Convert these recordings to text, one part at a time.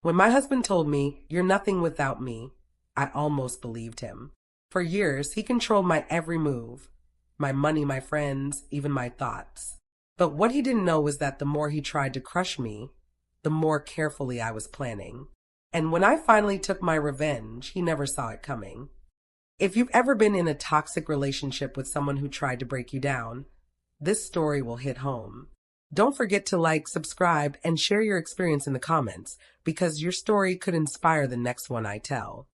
When my husband told me, "You're nothing without me," I almost believed him. For years, he controlled my every move, my money, my friends, even my thoughts. But what he didn't know was that the more he tried to crush me, the more carefully I was planning. And when I finally took my revenge, he never saw it coming. If you've ever been in a toxic relationship with someone who tried to break you down, this story will hit home. Don't forget to like, subscribe, and share your experience in the comments, because your story could inspire the next one I tell.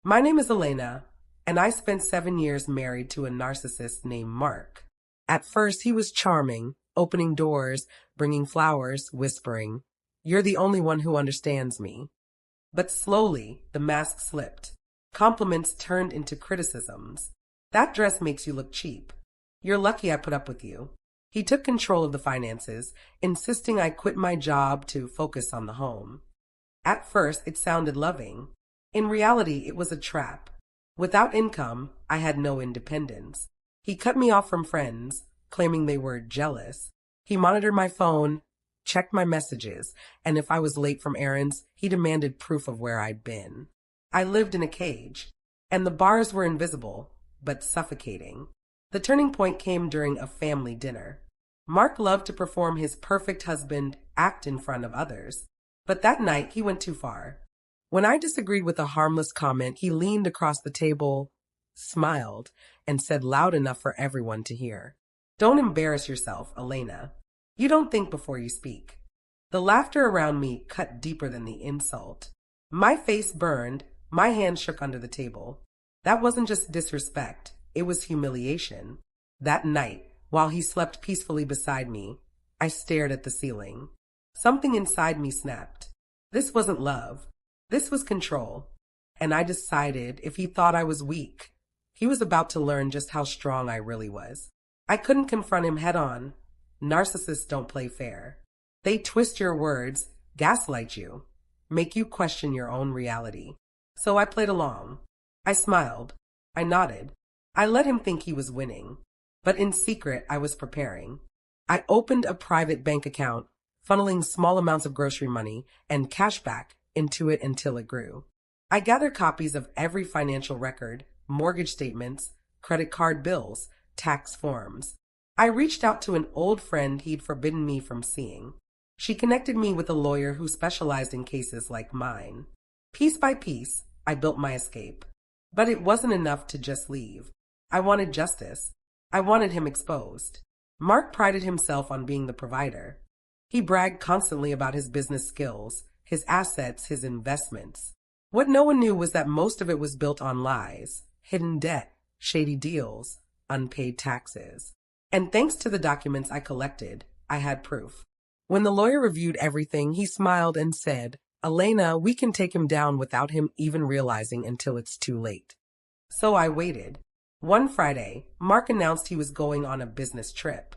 My name is Elena, and I spent 7 years married to a narcissist named Mark. At first, he was charming, opening doors, bringing flowers, whispering, "You're the only one who understands me." But slowly, the mask slipped. Compliments turned into criticisms. "That dress makes you look cheap. You're lucky I put up with you." He took control of the finances, insisting I quit my job to focus on the home. At first, it sounded loving. In reality, it was a trap. Without income, I had no independence. He cut me off from friends, claiming they were jealous. He monitored my phone, checked my messages, and if I was late from errands, he demanded proof of where I'd been. I lived in a cage, and the bars were invisible, but suffocating. The turning point came during a family dinner. Mark loved to perform his perfect husband act in front of others, but that night he went too far. When I disagreed with a harmless comment, he leaned across the table, smiled, and said loud enough for everyone to hear, "Don't embarrass yourself, Elena. You don't think before you speak." The laughter around me cut deeper than the insult. My face burned, my hands shook under the table. That wasn't just disrespect. It was humiliation. That night, while he slept peacefully beside me, I stared at the ceiling. Something inside me snapped. This wasn't love. This was control. And I decided if he thought I was weak, he was about to learn just how strong I really was. I couldn't confront him head on. Narcissists don't play fair. They twist your words, gaslight you, make you question your own reality. So I played along. I smiled. I nodded. I let him think he was winning, but in secret I was preparing. I opened a private bank account, funneling small amounts of grocery money and cash back into it until it grew. I gathered copies of every financial record, mortgage statements, credit card bills, tax forms. I reached out to an old friend he'd forbidden me from seeing. She connected me with a lawyer who specialized in cases like mine. Piece by piece, I built my escape. But it wasn't enough to just leave. I wanted justice. I wanted him exposed. Mark prided himself on being the provider. He bragged constantly about his business skills, his assets, his investments. What no one knew was that most of it was built on lies, hidden debt, shady deals, unpaid taxes. And thanks to the documents I collected, I had proof. When the lawyer reviewed everything, he smiled and said, "Elena, we can take him down without him even realizing until it's too late." So I waited. One Friday, Mark announced he was going on a business trip.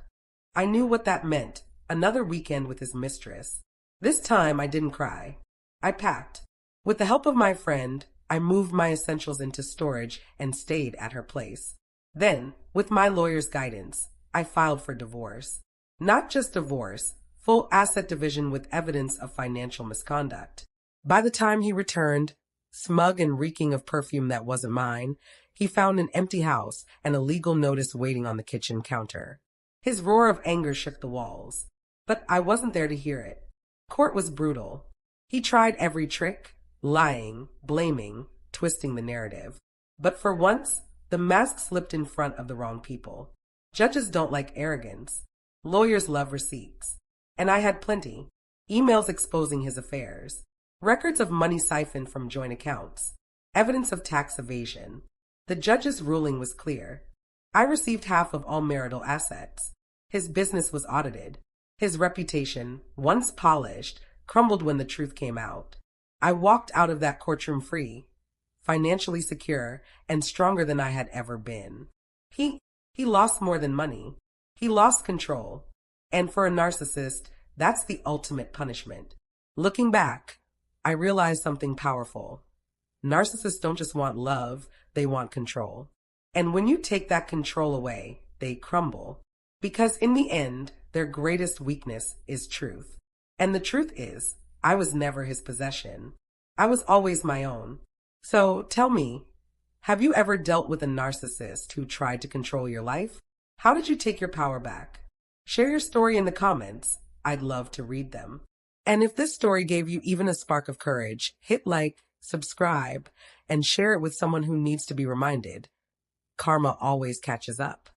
I knew what that meant, another weekend with his mistress. This time I didn't cry. I packed. With the help of my friend, I moved my essentials into storage and stayed at her place. Then, with my lawyer's guidance, I filed for divorce. Not just divorce, full asset division with evidence of financial misconduct. By the time he returned, smug and reeking of perfume that wasn't mine, he found an empty house and a legal notice waiting on the kitchen counter. His roar of anger shook the walls, but I wasn't there to hear it. Court was brutal. He tried every trick, lying, blaming, twisting the narrative. But for once, the mask slipped in front of the wrong people. Judges don't like arrogance. Lawyers love receipts. And I had plenty. Emails exposing his affairs. Records of money siphoned from joint accounts. Evidence of tax evasion. The judge's ruling was clear. I received half of all marital assets. His business was audited. His reputation, once polished, crumbled when the truth came out. I walked out of that courtroom free, financially secure, and stronger than I had ever been. He lost more than money. He lost control. And for a narcissist, that's the ultimate punishment. Looking back, I realized something powerful. Narcissists don't just want love, they want control. And when you take that control away, they crumble. Because in the end, their greatest weakness is truth. And the truth is, I was never his possession. I was always my own. So tell me, have you ever dealt with a narcissist who tried to control your life? How did you take your power back? Share your story in the comments. I'd love to read them. And if this story gave you even a spark of courage, hit like, subscribe, and share it with someone who needs to be reminded. Karma always catches up.